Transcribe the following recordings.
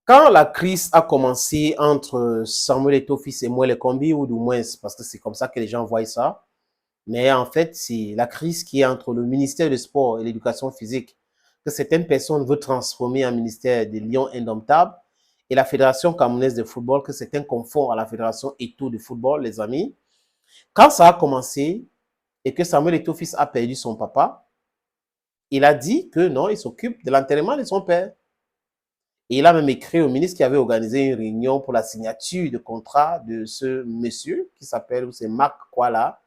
Quand la crise a commencé entre Samuel Eto'o-Fils et Moelle Kombi, ou du moins, parce que c'est comme ça que les gens voient ça, mais en fait, c'est la crise qui est entre le ministère du Sport et l'Éducation physique, que certaines personnes veulent transformer en ministère des Lions indomptables, et la Fédération camerounaise de football, que certains confondent à la Fédération Eto'o de football, les amis. Quand ça a commencé, et que Samuel Eto'o-Fils a perdu son papa, il a dit que non, il s'occupe de l'enterrement de son père. Et il a même écrit au ministre qui avait organisé une réunion pour la signature de contrat de ce monsieur qui s'appelle, c'est Marc Kuala,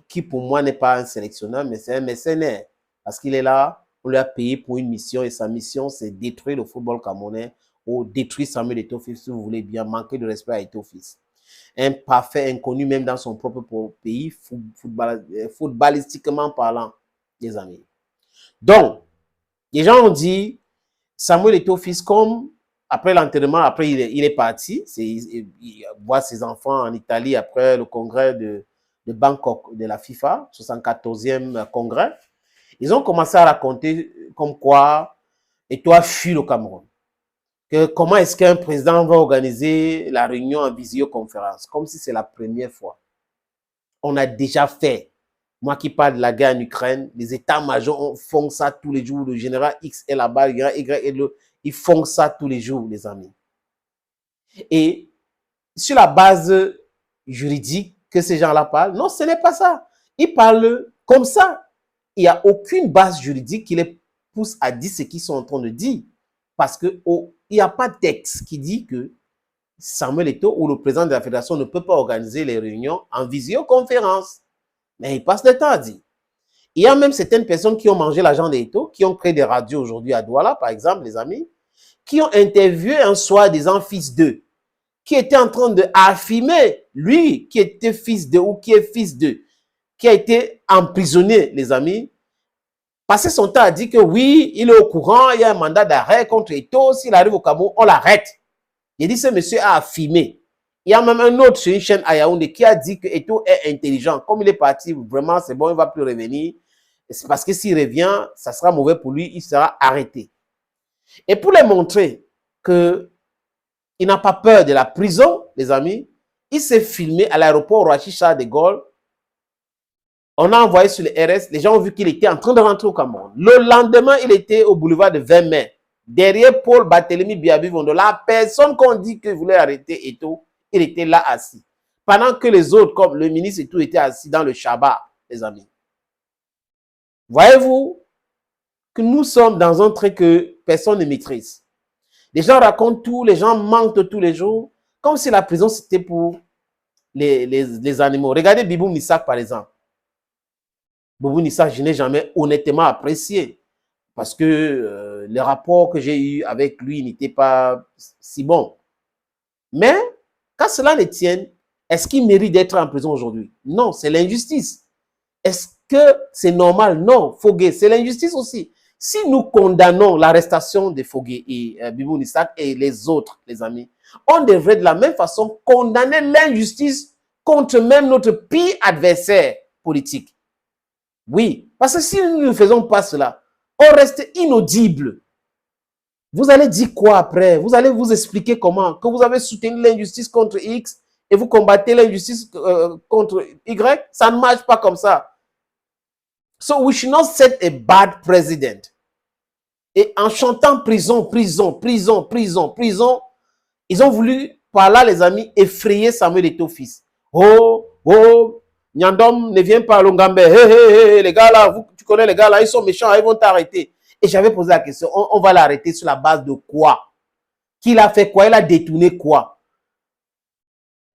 qui pour moi n'est pas un sélectionneur, mais c'est un mercenaire. Parce qu'il est là, on lui a payé pour une mission et sa mission, c'est détruire le football camerounais ou détruire Samuel Eto'o-Fils, si vous voulez bien, manquer de respect à Eto'o-Fils. Un parfait inconnu même dans son propre pays, footballistiquement parlant, les amis. Donc, les gens ont dit, Samuel Eto'o-Fils, comme après l'enterrement, après il est parti, il voit ses enfants en Italie après le congrès de Bangkok de la FIFA, 74e congrès. Ils ont commencé à raconter comme quoi Eto'o a fui le Cameroun. Que comment est-ce qu'un président va organiser la réunion en visioconférence, comme si c'est la première fois. On a déjà fait. Moi qui parle de la guerre en Ukraine, les états-majors font ça tous les jours. Le général X est là-bas, le général Y est là. Ils font ça tous les jours, les amis. Et sur la base juridique que ces gens-là parlent, non, ce n'est pas ça. Ils parlent comme ça. Il n'y a aucune base juridique qui les pousse à dire ce qu'ils sont en train de dire. Parce qu'il n'y a pas de texte qui dit que Samuel Eto'o ou le président de la fédération ne peut pas organiser les réunions en visioconférence. Mais il passe le temps à dire. Il y a même certaines personnes qui ont mangé l'argent d'Eto'o, qui ont créé des radios aujourd'hui à Douala, par exemple, les amis, qui ont interviewé un soi-disant fils d'eux, qui était en train d'affirmer, lui, qui était fils d'eux ou qui est fils d'eux, qui a été emprisonné, les amis, passer son temps à dire que oui, il est au courant, il y a un mandat d'arrêt contre Eto'o, s'il arrive au Cameroun, on l'arrête. Il dit, ce monsieur a affirmé. Il y a même un autre sur une chaîne à Yaoundé qui a dit que Eto'o est intelligent. Comme il est parti, vraiment, c'est bon, il ne va plus revenir. C'est parce que s'il revient, ça sera mauvais pour lui, il sera arrêté. Et pour les montrer qu'il n'a pas peur de la prison, les amis, il s'est filmé à l'aéroport Roissy-Charles de Gaulle. On a envoyé sur le RS, les gens ont vu qu'il était en train de rentrer au Cameroun. Le lendemain, il était au boulevard de 20 mai. Derrière Paul Barthélemy Biabi-Vondo, la personne qu'on dit que voulait arrêter Eto'o, il était là assis. Pendant que les autres, comme le ministre et tout, étaient assis dans le Shabbat, les amis. Voyez-vous que nous sommes dans un trait que personne ne maîtrise. Les gens racontent tout, les gens mentent tous les jours, comme si la prison c'était pour les animaux. Regardez Bibou Missak par exemple. Bibou Missak, je n'ai jamais honnêtement apprécié parce que les rapports que j'ai eus avec lui n'étaient pas si bons. Mais quand cela ne tienne, est-ce qu'il mérite d'être en prison aujourd'hui? Non, c'est l'injustice. Est-ce que c'est normal? Non, Fogué, c'est l'injustice aussi. Si nous condamnons l'arrestation de Fogué et Bibou Nissak et les autres, les amis, on devrait de la même façon condamner l'injustice contre même notre pire adversaire politique. Oui, parce que si nous ne faisons pas cela, on reste inaudible. Vous allez dire quoi après? Vous allez vous expliquer comment? Que vous avez soutenu l'injustice contre X et vous combattez l'injustice contre Y? Ça ne marche pas comme ça. So we should not set a bad president. Et en chantant prison, prison, prison, prison, prison, ils ont voulu, par là, les amis, effrayer Samuel Eto'o-Fils. Oh, oh, Nyandom ne vient pas à Longambe. Hé, hé, hé, les gars là, tu connais les gars là, ils sont méchants, ils vont t'arrêter. Et j'avais posé la question, on va l'arrêter sur la base de quoi? Qu'il a fait quoi? Il a détourné quoi?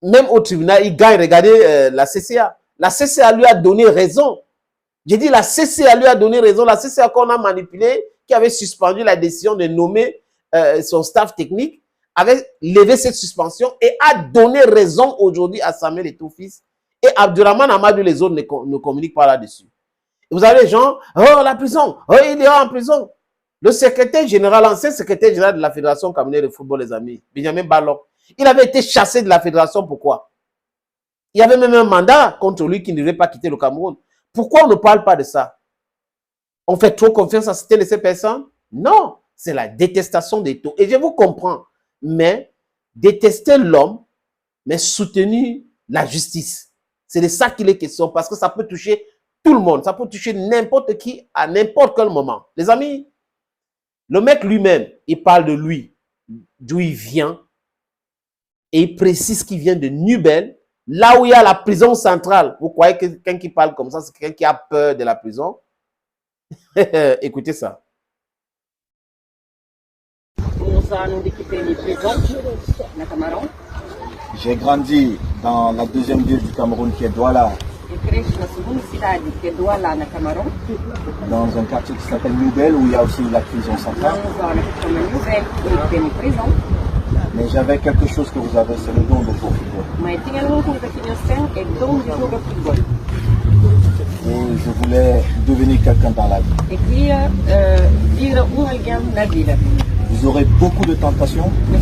Même au tribunal, il gagne. Regardez la CCA. La CCA lui a donné raison. J'ai dit la CCA lui a donné raison. La CCA qu'on a manipulé, qui avait suspendu la décision de nommer son staff technique, avait levé cette suspension et a donné raison aujourd'hui à Samuel Eto'o-Fils. Et Abdurrahman Amadou, les autres ne communiquent pas là-dessus. Vous avez les gens, oh la prison, oh il est en prison. Le secrétaire général, l'ancien secrétaire général de la Fédération camerounaise de football, les amis, Benjamin Balok, il avait été chassé de la fédération. Pourquoi? Il y avait même un mandat contre lui qui ne devait pas quitter le Cameroun. Pourquoi on ne parle pas de ça? On fait trop confiance à certaines de ces personnes? Non, c'est la détestation d'Eto'o. Et je vous comprends. mais détester l'homme, mais soutenir la justice. C'est de ça qu'il est question, parce que ça peut toucher tout le monde, ça peut toucher n'importe qui à n'importe quel moment. Les amis, le mec lui-même, il parle de lui, d'où il vient, et il précise qu'il vient de Nubel, là où il y a la prison centrale. Vous croyez que quelqu'un qui parle comme ça, c'est quelqu'un qui a peur de la prison? Écoutez ça. J'ai grandi dans la deuxième ville du Cameroun qui est Douala. Dans un quartier qui s'appelle Nubel où il y a aussi la prison centrale. Mais j'avais quelque chose que vous avez, c'est le don de football. Et je voulais devenir quelqu'un dans la vie. Vous aurez beaucoup de tentations, mais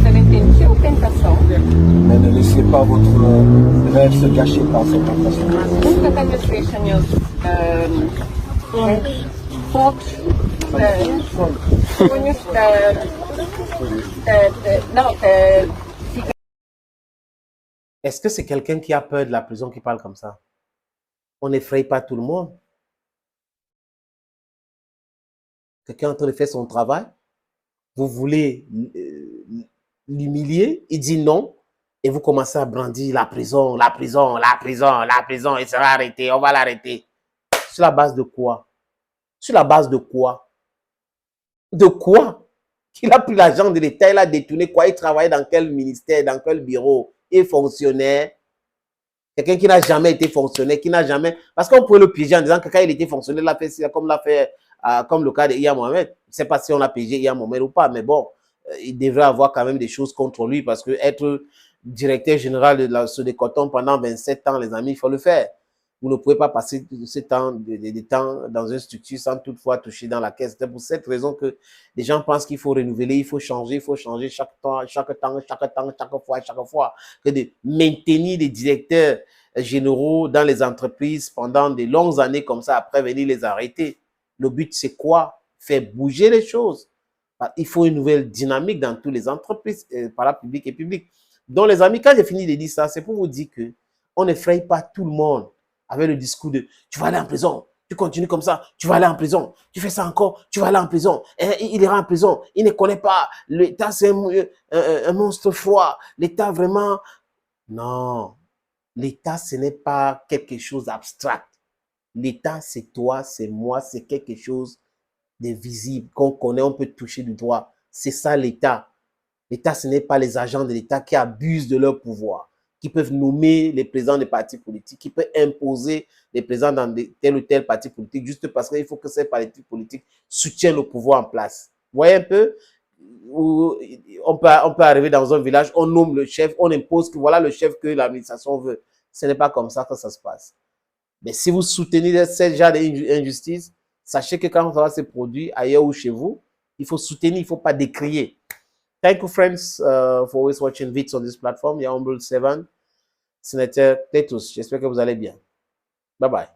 ne laissez pas votre rêve se gâcher par ces tentations. Est-ce que c'est quelqu'un qui a peur de la prison qui parle comme ça? On n'effraie pas tout le monde. Quelqu'un est en train de faire son travail, vous voulez l'humilier, il dit non, et vous commencez à brandir la prison, la prison, la prison, la prison, il sera arrêté, on va l'arrêter. Sur la base de quoi? Sur la base de quoi? De quoi? Il a pris l'argent de l'État, il a détourné quoi? Il travaillait dans quel ministère, dans quel bureau? Il est fonctionnaire. Quelqu'un qui n'a jamais été fonctionnaire, qui n'a jamais... Parce qu'on pourrait le piéger en disant que quand il était fonctionnaire, il a fait comme le cas de Iya Mohamed. Je ne sais pas si on a piégé Iya Mohamed ou pas, mais bon, il devrait avoir quand même des choses contre lui parce que être directeur général de la Sodecotton pendant 27 ans, les amis, il faut le faire. Vous ne pouvez pas passer ce temps dans une structure sans toutefois toucher dans la caisse. C'est pour cette raison que les gens pensent qu'il faut renouveler, il faut changer chaque fois. Que de maintenir les directeurs généraux dans les entreprises pendant de longues années comme ça, après venir les arrêter. Le but, c'est quoi? Faire bouger les choses. Il faut une nouvelle dynamique dans toutes les entreprises, parapubliques et publiques. Donc, les amis, quand j'ai fini de dire ça, c'est pour vous dire que on n'effraie pas tout le monde avec le discours de « tu vas aller en prison, tu continues comme ça, tu vas aller en prison, tu fais ça encore, tu vas aller en prison. Il ira en prison, il ne connaît pas, l'État c'est un monstre froid, l'État vraiment… » Non, l'État ce n'est pas quelque chose d'abstrait. L'État c'est toi, c'est moi, c'est quelque chose de visible, qu'on connaît, on peut toucher du doigt. C'est ça l'État. L'État ce n'est pas les agents de l'État qui abusent de leur pouvoir, qui peuvent nommer les présidents des partis politiques, qui peuvent imposer les présidents dans tel ou tel parti politique, juste parce qu'il faut que ces partis politiques soutiennent le pouvoir en place. Vous voyez un peu? On peut arriver dans un village, on nomme le chef, on impose que voilà le chef que l'administration veut. Ce n'est pas comme ça que ça se passe. Mais si vous soutenez ce genre d'injustice, sachez que quand ça va se produire ailleurs ou chez vous, il faut soutenir, il ne faut pas décrier. Thank you, friends, for always watching vids on this platform. Your Humble 7, Sénateur Cletus. J'espère que vous allez bien. Bye bye.